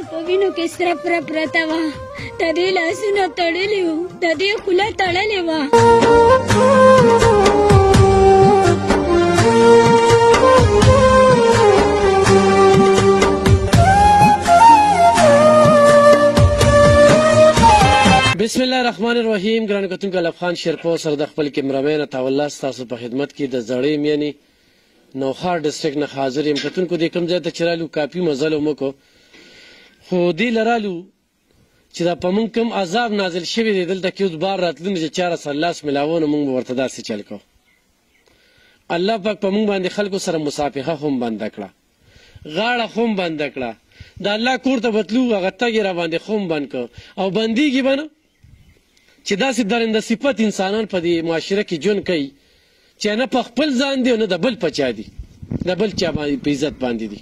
په وینو کې سره پرته وه، د دې لاسونه تړلي وو، د دې خوله تړلې وه. بسم الله الرحمن الرحیم. ګرانو کتونکو، الف خان شیرپور سره د خپل کیمرامین عطاالله ستاسو په خدمت کې د زړې میانې نوخار ډسټرکټ نه حاضر یم. کتونکو، دې کوم ځای ته چې رالو کافي مزل مو وکړو، خو دې له رالو چې دا په موږ کوم عذاب نازل شوی دی دلته کې اوس بار راتلو نو چې چاره سره لاس میلاوو نو موږ به ورته داسې چل کوو. الله پاک په موږ باندې خلکو سره مصافحه هم بنده کړه، غاړه هم بنده کړه، د الله کور ته بتلو هغه تګ یې را باندې خم بند کړ او بندېږي به نه چې داسې درنده صفت انسانان په دې معاشره کې ژوند کوي چې نه په خپل ځان دی او نه د بل په چا دي، د بل چا باندې په عزت باندې دي.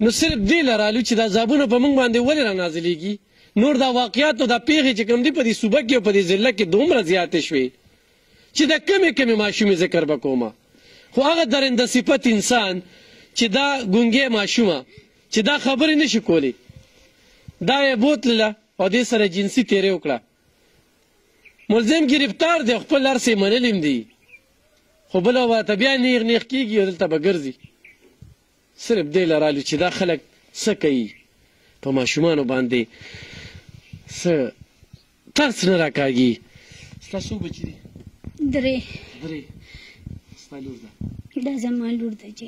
نو صرف دې له رالو چې دا عذابونه په موږ باندې ولې را نازلېږي. نور دا واقعات او دا پیښې چې کوم دي په دې صوبه کې او په دې ضلع کې دومره زیاتې شوې چې د کمې ماشومې ذکر به کومه. خو هغه درنده صفت انسان چې دا ګونګې ماشومه چې دا خبرې نشي کولی، دا یې بوتلله او دې سره جنسي تیرې وکړه، ملزم گرفتار دی، خپل هر څه یې منلي دي، خو بله ورته بیا نیغ کېږي او دلته به ګرځي. صرف دې له رالو چې دا خلک څه کوي په ماشومانو باندې، څه ترس نه راکاږي. ستا څو بچي دي؟ درې. ستا لور ده؟ دا زما لور ده چې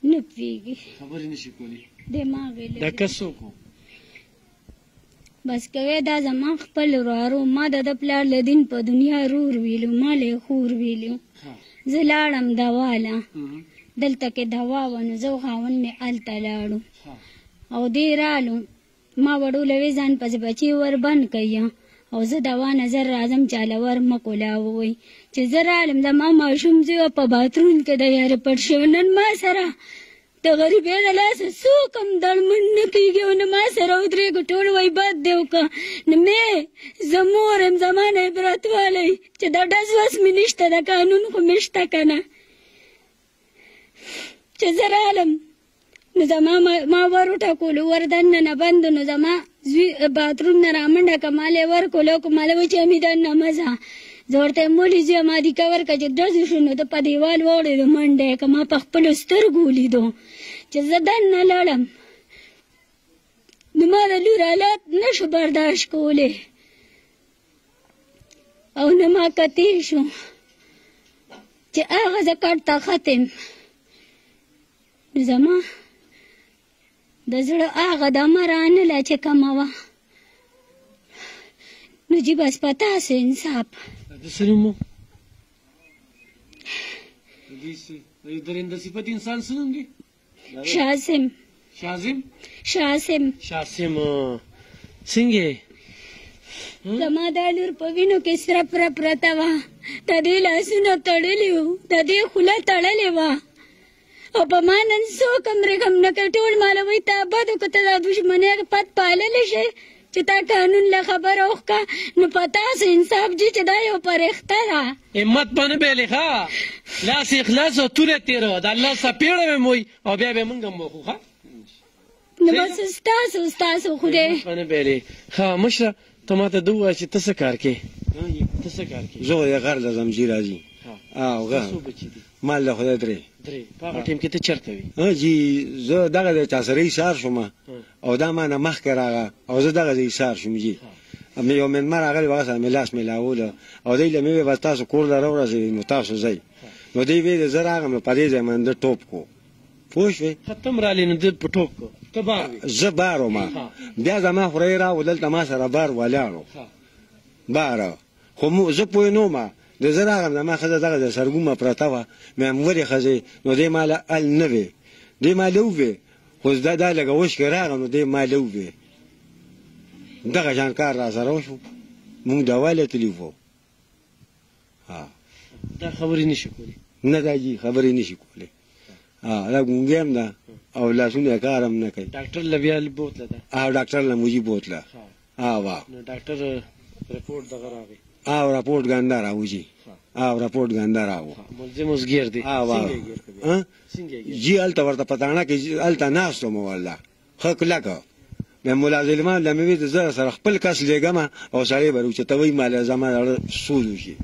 نه پوهېږي، خبرې نشي کولی، دماغ یې دا کس څوک و؟ بس کوی دا زما خپل ورارو، ما د ده پلار له دین په دنیا رور ویلو، ما له یې خور ویلو. زه لاړم دوا له، دلته کې دوا وه نو زه خاوند مې هلته لاړو او دې رالو، ما وړولوې ځان پسې بچې ور بند کړي او زه دوا نظر راځم چاله ور مه کولاوئ. چې زه رالم زما ماشوم زه په باتروم کې د یارې پټ شوی، نن ما سره د غریبۍ د لاسه څوک هم دړمن نه کېږي او نه ما سره ودرېږي، ټول وایي بد دی وکړه. نو مې زه مور یم، زما نه عبرت والی چې دا ډز وس مې نشته، د قانون خو مې شته که نه. چې زه رالم نو زما ما ور وټکولو، ور دننه نه بند نو زما زوی باتروم نه رامنډه که ما له یې ورکولو که ما له وایي چې امې دننه مه ځه. زه ورته یم ولې ځې ما دې کور که چې ډز وشو نو ده په دیوال واوړېدو منډه یې که ما په خپلو سترګو ولیدو. چې زه دننه لاړم نو ما د لور حالات نه شو برداشت کولی او نه ما کتی شو چې هغه زه کټ ته ختم. زما د زړه هغه دمه رانله چې کومه وه نو جي بس په تاسو انصاف. د څه نوم و؟ د درنده صفت انسان څه نوم دی؟ شاسم. څنګه زما دا لور په وینو کې سره پرته وه، د دې لاسونه تړلي وو، د دې خوله تړلې وه او په ما نن څوک هم رحم نه کوي. ټول ماله وایي تا بد وکړه، ته دا دشمنۍ پت پاللی شې چې تا قانون له خبره وښکه. نو په تاسو انصاف جي چې دا یو پرښته ده. همت به نه بیلې ښه، لاس اخلاص او توره تېره د الله څپېړه به موي او بیا به موږ هم وخو ښه. نو بس ستاسو خدای همت به نه بیلې. ښه مشره، ته ما ته ده ووایه چې ته څه کار کوې؟ زه خو د غر د زمجي راځي. څو بچي دي؟ ما له خدای درې. په هغه ټیم کې ته چېرته وې؟ جي زه دغه د چا سره ایسار شوم او دا ما نه مخکې راغه او زه دغه ځای ایسار شوم. جي یو مېلمه راغلی هغه سره مې لاس میلاوله او دی له مې ویې بس تاسو کور ته راورسېږئ نو تاسو ځئ. نو دی ویې زه راغلم نو په دې ځای باندې ټوپ کو، پوه شوې؟ ته هم رالې نو ده په ټوپ کو، ته بار وې؟ زه بار وم، بیا زما خورۍ راو دلته ما سره بار ولاړو باره، خو زه پوه نه وم. د زه راغلم زما ښځه دغه د سرګومه پرته وه، مې هم ولې ښځې نو دی ما له ال نه وې، دی ما له ووې، خو دا لږه وشکې راغلم نو دی ما له ووې. دغه شان کار را سره وشو، مونږ دوا لیدلي وو. دا خبرې نشي کولی؟ نه دا جي خبرې نشي کولی. دا ګونګې هم ده او لاسونه یې کار هم نه کوي. ډاکټر له بیا بوتله ده؟ ډاکټر له موجي بوتله. نو ډاکټر رپورټ دغه راغی؟ رپورټ ګنده راو جي، رپورټ ګنده راو. ملزم اوس ګیر دی؟ جي هلته ورته پتاڼه کې هلته ناست وم والله ښه کلکه بیا ملا ظلمان له مې ویل زه سره خپل کس لېږم او سړی به راوچتوي ماله زما زړه سود وشي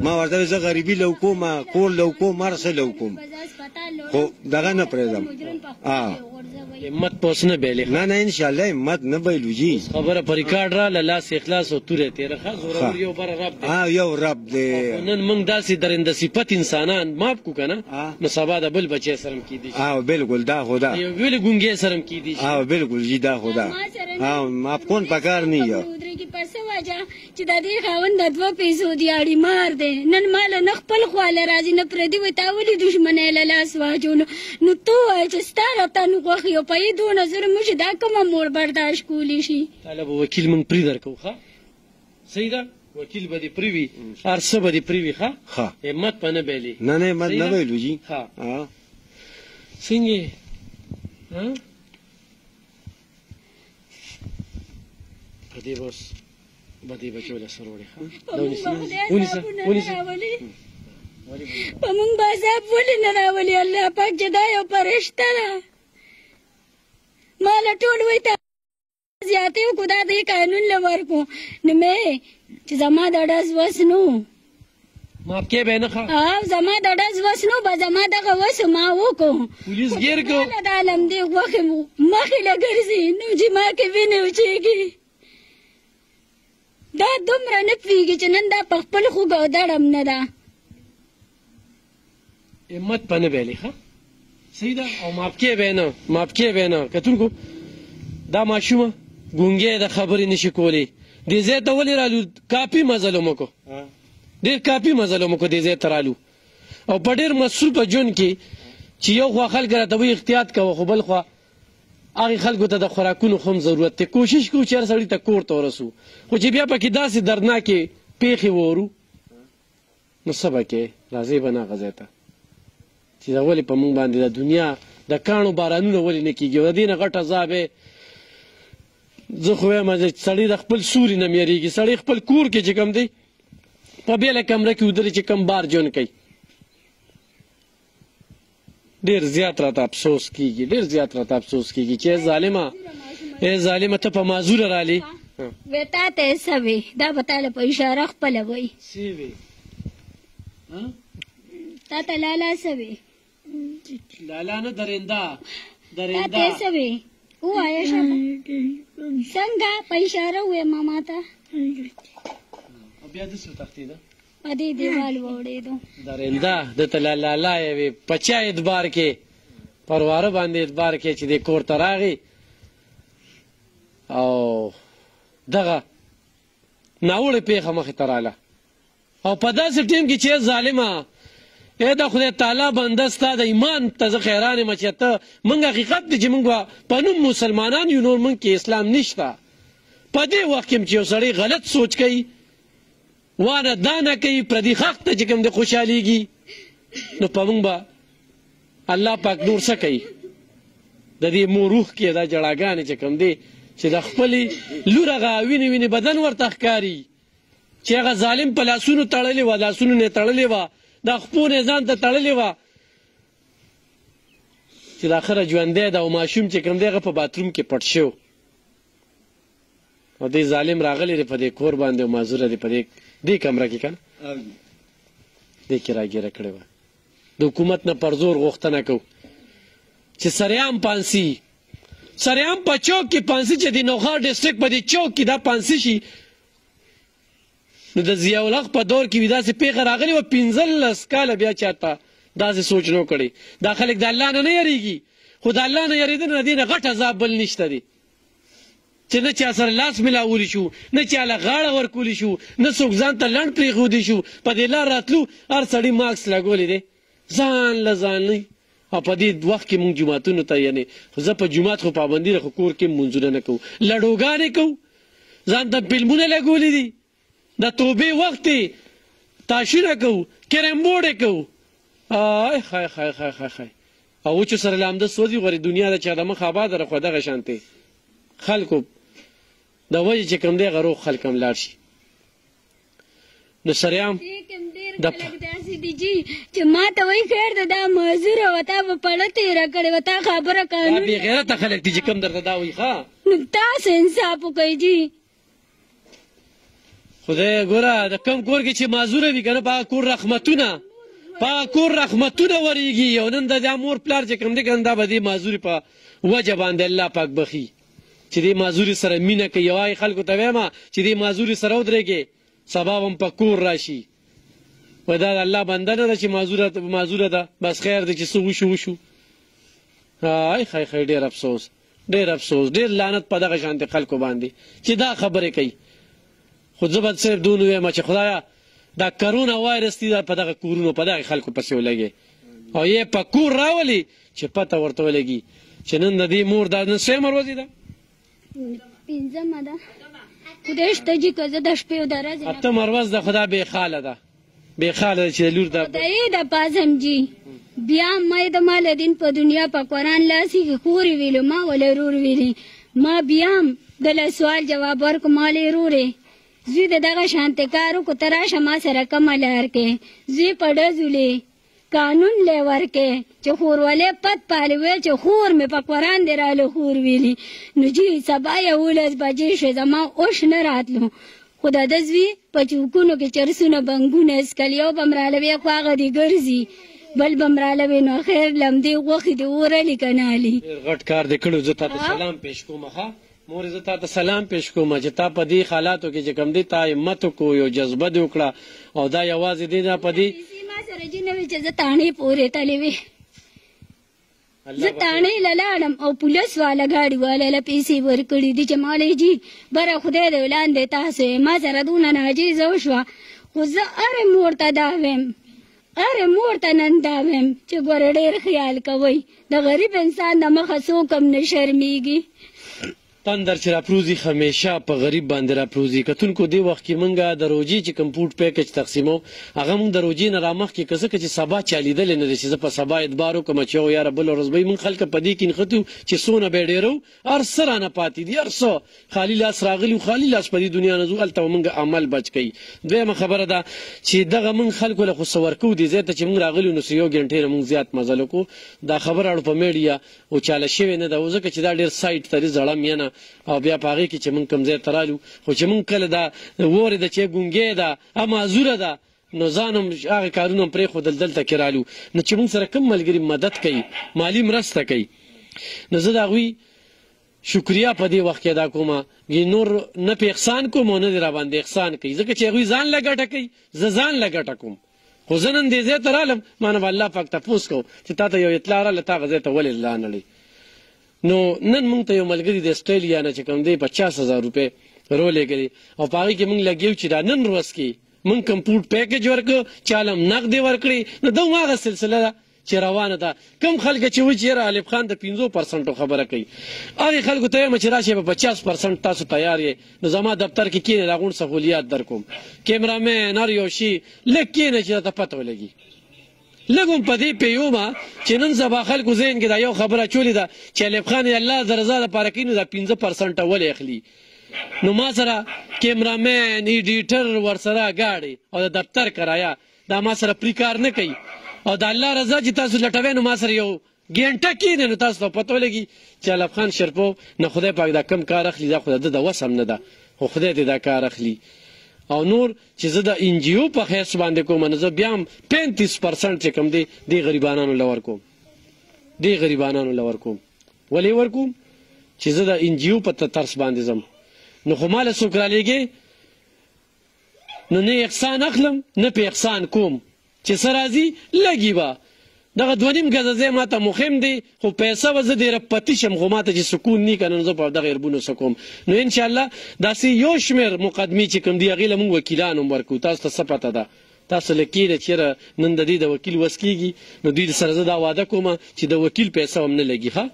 ما ورته زه غریبي لو کوم کور لو کوم هر څه لو کوم خو دغه نه پرېږدم همت پوس نه بیلی نه نه انشاءالله همت نه بایلو جي خبره په ریکارډ را لاس اخلاص او توره تیره ښه زورور یو بره رب دی یو رب دی نن موږ داسې درنده صفت انسانان ماف کو که نه نو سبا د بل بچی سره هم کیدی شي بالکل دا خو دا یو بلې ګونګې سره هم کیدی شي بالکل جي دا خو دا ماف کون پکار نه یو چې د دې خاوند د 2 پیسو دیاړي مار دی نن مال نه خپل خواله راځي نه پردي وي تا ولې دښمنۍ له لاس واچو نو تو وایې چې ستا راته نو خوښ یو په یې 2000 موږ دا کومه موړ برداشت کولی شي طالب وکیل موږ پرې درکو ښه صحیح ده وکیل به دې پرې وي هر څه به دې پرې وي ښه همت په نه بایلي نه نه همت نه بایلو جي څنګه په دې بس بدی بچو له سره وړي په موږ به عذاب ولې نه راولي الله پاک چې دا یو فرشته ده ما له ټول وایي ته زیاتې وکړو دا دې قانون له ورکړو نو مې چې زما د ډز وس نو ماف کې به نه زما د ډز وس نو به زما دغه وس ما وکړو پولیس ګیر کو د عالم دې غوښې مخې له ګرځي نو چې ما کې وینې وچېږي دا دومره نه پوهېږي چې نن دا په خپل خوږ او دړم نه ده همت په نه بایلي ښه صحیح ده او ماف کې به نه کتونکو دا ماشومه ګونګې د خبرې نشي کولی دې ځای ته ولې رالو کافي مزلو مو کو ډېر کافي مزلو مو کو دې ځای ته رالو او په ډېر مصروفه ژوند کې چې یو خوا خلک راته وایي احتیاط کوه خو بل خوا هغې خلکو ته د خوراکونو خو هم ضرورت دی کوشش کوو چې هر سړي ته کور ته ورسو خو چې بیا پکې داسې دردناکې پیښې وورو نو څه به کوې راځئ به نه هغه ځای ته چې دا ولې په موږ باندې د دنیا د کاڼو بارانونه ولې نه کېږي د دې نه غټ عذاب زه خو وایم چې سړی د خپل سوري نه مېرېږي سړی خپل کور کې چې کوم دی په بېله کمره کې ودرې چې کوم بار ژوند کوي ډېر زیات راته افسوس کېږي چې ظالمه ته په معذوره رالې وی تا ته څه وی دا به تاله په اشاره خپله وی تا ته لالا څه وی لالا نه درنده تا ته څه وی ووایه څنګه په اشاره وویمه ما ته بیا داسې وتښتېده په دې دیوال واوړېدو درنده دته لالا یې وې په چا اعتبار کې پر واره باندې اعتبار کې چې دې کور ته راغی او دغه ناوړې پیښه مخې ته راله او په داسې ټیم کې چې ظالمه ای د خدای تعالی بنده ستا د ایمان ته زه خیران یم چې ته موږ حقیقت دی چې موږ په نوم مسلمانان یو نور موږ کې اسلام نشته په دې وخت کې چې یو سړی غلط سوچ کوي وانه دا نه کوي پردي حق ته چې کوم دی خوشحالیږي نو په موږ به الله پاک نور څه کوي د دې مور روح کې دا جړاګانې چې کوم دی چې د خپلې لور هغه وینې بدن ورته ښکاري چې هغه ظالم په لاسونو تړلې وه لاسونو نه تړلې وه دا خپو نه ځان ته تړلې وه چې د اخره ژوندی ده او ماشوم چې کوم دی هغه په باتروم کې پټ شو او دې ظالم راغلی دی په دې کور باندې او معذوره دی په دې کمره کې که نه دې کې راګیره کړې وه د حکومت نه پر زور غوښتنه کوو چې سریعام پانسي سریعام په چوک کې پانسي چې د نوخار ډسټرکټ په دې چوک کې دا پانسي شي نو د ضیاء الحق په دور کې وي داسې پیښه راغلې وه 15 کاله بیا چاته داسې سوچ نو کړی دا خلک د الله نه یریږي خو د الله نه یریدل نه دې نه غټ عذاب بل نشته دی چې نه چا سره لاس ملاولی شو نه چا له غاړه ورکولی شو نه څوک ځان ته لنډ پرېښودی شو په دې لار راتلو هر سړي ماکس لګولی دی ځان له ځانۍ او په دې وخت کې مونږ جوماتونو ته یعنې زه په جومات خو پابندي ده خو کور کې مونځونه نه کوو لډوګانې کوو ځان ته فلمونه لګولی دي د توبې وخت دی تاشونه کوو کرمبوډې کوو آی خای خای خای خای خای او وچو سره لامده سوځي غورې دنیا د چا د مخ آباده ده خو دغه شانتې خلکو د وجې چې کوم دی هغه روغ خلک هم لاړ شي نو سریعام ډېر داسې دي جی چې ما ته وایي خیر ده دا معذوره وه تا به پړه تېره کړې وه تا خبره قانون بې غیرته خلک دي چې کوم درته دا وایي ښه نو تاسو انصاف وکړئ جی خدای ګوره د کوم کور کې چې معذوره وي که نه په هغه کور رحمتونه ورېږي او نن د دا مور پلار چې کوم دی که نه دا به دې معذوري په وجه باندې الله پاک بخي چې دې معذوري سره مینه کوي یوای خلکو ته وایم چې دې معذوري سره ودرېږې سبا هم په کور راشي وایي دا د الله بنده نه ده چې معذوره ده بس خیر دی چې څه وشو های خی ډېر افسوس ډېر لعنت په دغه شانتې خلکو باندې چې دا خبرې کوي خو زه به صرف دون ووایم چې خدایه دا کرونا وایرس دی دا په دغه کورونو په دغه خلکو پسې ولګي او یې په کور راولي چې پته ورته ولګي چې نن د دې مور دا نن څومره ورځې ده 5مه ده خدای شته جي که زه د شپې او د ورځې 8مه ورځ ده خو دا بېخاله ده چې لور ده خدای د پازم جي بیا ما د مالدین په دنیا په قرآن لاسې خورې ویلو ما ولې رور ویلي ما بیا هم دله سوال جواب ورکړو مالې رورې زوی د دغه شانتې کار وکړو ته راشه ما سره کمه لار کې زوی په ډزولې قانون لی ورکې چې خورولې پت پالې ویل چې خور مې په قرآن دې راله خور ویلي نو جی سبا 11 بجې شوې زما اوش نه راتلو خو د ده زوی په چوکونو کې چرسونه بنګونه اسکل یو به م رالوي خو هغه دې ګرځي بل به م رالوي نو خیر لمدې غوښې دې اورلي که نه علي غټ کار دې کړو زه تا ته سلام پیش کوم ښه مور زه تا ته سلام پیش کوم چې تا په دې حالاتو کې چې کوم دی تا همت وکړو یو جذبه دې وکړه او دا یوازې دې نه په دې ما سره جي نه وي چې زه تاڼې پورې تلې وې زه تاڼې له لاړم او پولیس والا ګاډي والا له پیسې ورکړي دي چې مالې جي بره خدای دې ولاندې تاسو یې ما سره دونه ناجیزه وشوه خو زه هرې مور ته دا ویم نن دا ویم چې ګوره ډېر خیال کوئ د غریب انسان د مخه څوک هم نه شرمېږي تندر چې راپروزي همیشه په غریب باندې راپروزي کتونکو دې وخت کې مونږه د روجي چې کوم فوډ پیکج تقسیمو هغه مونږ د روجي نه رامخکې که ځکه چې سبا چا لیدلی نه دی چې زه په سبا اعتبار وکړم چې یو یاره بله ورځ به مونږ خلکه په دې کې نښتو چې څونه به یې ډېرو هر څه رانه پاتې دي هر څه خالي لاس راغلي و خالي لاس په دې دنیا نه ځو هلته به مونږ عمل بچ کوي دویمه خبره ده چې دغه مونږ خلکو له خو څه ورکوو دې ځای ته چې مونږ راغلي نو څه یو ګنټې نه مونږ زیات مزل وکړو دا خبره اړو په میډیا اوچاله شوې نه ده ځکه چې دا ډېر سایټ ترې زړه مینه او بیا په هغې کې چې مونږ کوم ځای ته رالو خو چې مونږ کله دا وورې ده چې ګونګې ده معذوره ده نو ځان هم هغې کارونه هم پرېښودل دلته کې رالو نو چې مونږ سره کوم ملګري مدد کوي مالي مرسته کوي نو زه د هغوی شکریا په دې وخت کې ادا کوم نور نه پې احسان کوم او نه دې راباندې احسان کوي ځکه چې هغوی ځان له ګټه کوي زه ځان له ګټه کوم خو زه نن دې ځای ته رالم ما نه به الله پاک تپوس کو چې تا ته یو اطلاع راله تا هغه ځای ته ولې رانړئ نو نن مونږ ته یو ملګري د اسټرالیا نه چې کوم دی 50,000 روپۍ رولېږلي او په هغې کې مونږ لګیو چې دا نن ورځ کې مونږ کوم فوډ پیکج ورکړو چاله هم نغدې ورکړې نو دا هماغه سلسله ده چې روانه ده کوم خلک چې وایي چې یاره الف خان د 50% خبره کوي هغې خلکو ته وایم چې راشئ په 50% تاسو تیار یې نو زما دفتر کې کښېنئ د هغوڼ سهولیات در کوم کیمرامین هر یو شي لږ کښېنئ چې درته پته ولګي لږ هم په دې پوهېږم چې نن سبا خلکو ذهن کې دا یو خبره اچولې ده چې الف خان یې الله د رضا دپاره کوي نو دا 15% ولې اخلي نو ما سره کیمرامین ایډیټر ورسره ګاډي او د دفتر کرایه دا ما سره پرې کار نه کوي او د الله رضا چې تاسو لټوئ نو ما سره یو ګنټه کښېنئ نو تاسو ته پته ولګي چې الف خان شرپو نه خدای پاک دا کم کار اخلي دا خو د ده د وس هم نه ده خو خدای دې دا کار اخلي او نور چې زه د NGO په حیث باندې کوم نو زه بیا هم 35% چې کوم دی دې غریبانانو له ورکوم ولې ورکوم چې زه د NGO په ترس باندې ځم نو خو ماله څوک رالیږي نو نه احسان اخلم نه په احسان کوم چې څه راځي لږي به دغه 2.5 ګزه ځای ما ته مهم دی خو پیسه به زه ډېره پتي شم خو ما ته چې سکون نی که نه زه په دغه اربونو څه کوم نو انشاءالله داسې یو شمېر مقدمې چې کوم دي هغې له مونږ وکیلان هم ورکوو تاسو ته څه پته ده تاسو له کېنه چېرې نن د دې د وکیل وس کېږي نو دوی سره زه دا واده کوم چې د وکیل پیسه هم نه لګي ښه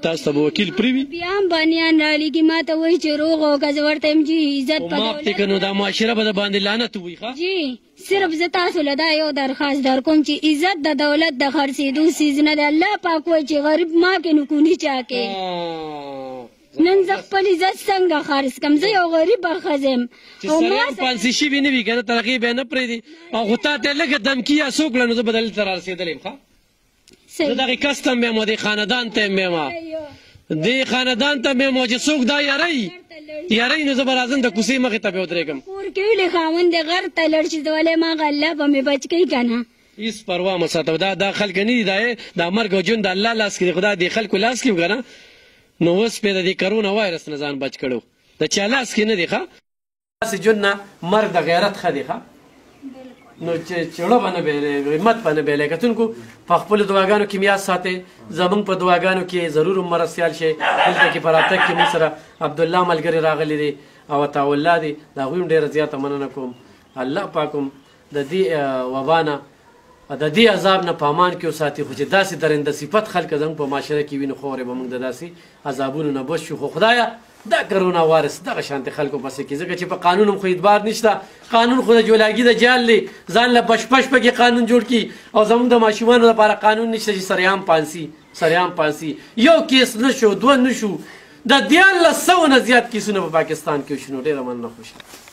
تاسو ته به وکیل پرې وي بیا هم بانیان رالیږي ما ته وایي چې روغ او که زه ورته یم جي عزت په معاف دې که نو دا معاشره به د باندې لعنت ووایي ښه جی صرف زه تاسو له دا یو درخواست در کوم چې عزت د دولت د خرڅېدو څیز نه دی الله پاک وایي چې غریب ما کې نکوني چا کې نن زه خپل عزت څنګه خرڅ کړم؟ زه یو غریبه ښځه یم چې او ما سړی پانسي شوي نه وي که نه تر هغې به یې نه پرېږدي او خو تا ته لږه دمکي یا څه وکړه نو زه به دلته را رسېدلی یم ښه زه دغې کس ته م یم او دې خاندان ته م یم دې خاندان ته م یم او چې څوک دا یری نو زه به راځم د کوڅې مخې ته به ودرېږم کور کې ویلې خاوند دې غر ته لړ شي زه ولې ما الله به مې بچ کوي که نه هېڅ پروا مه ساته دا خلک نه دي دا مرګ او ژوند د الله لاس کې دی خو دا د خلکو لاس کې و که نه نو اوس پې د دې کرونا وایرس نه ځان بچ کړو د چا لاس کې نه دی ښه داسې ژوند نه مرګ د غیرت ښه دی ښه نو چې چړه به نه بیلی همت به نه بیلی کتونکو په خپلو دعاګانو کې یاد ساتئ زموږ په دعاګانو کې ضرور مرستیال شئ دلته کې په راتګ کې موږ سره عبدالله ملګري راغلی دی او عطاالله دی د هغوی هم ډېره زیاته مننه کوم الله پاک هم د دې وبا نه د دې عذاب نه په امان کې وساتي خو چې داسې درنده صفت خلک زموږ په معاشره کې وي نو خو به موږ د داسې عذابونو نه بچ شو خو خدایه دا کرونا وایرس دغه شانتې خلکو پسې کې ځکه چې په قانون هم خو اعتبار نشته قانون خو د جولاګي د جال دی ځان له پشپش پکې قانون جوړ کړي او زموږ د ماشومانو لپاره قانون نشته چې سریام پانسي یو کیس نه شو دوه نه شو د 1300 نه زیات کیسونه په پاکستان کې وشو نو ډېره مننه خوشي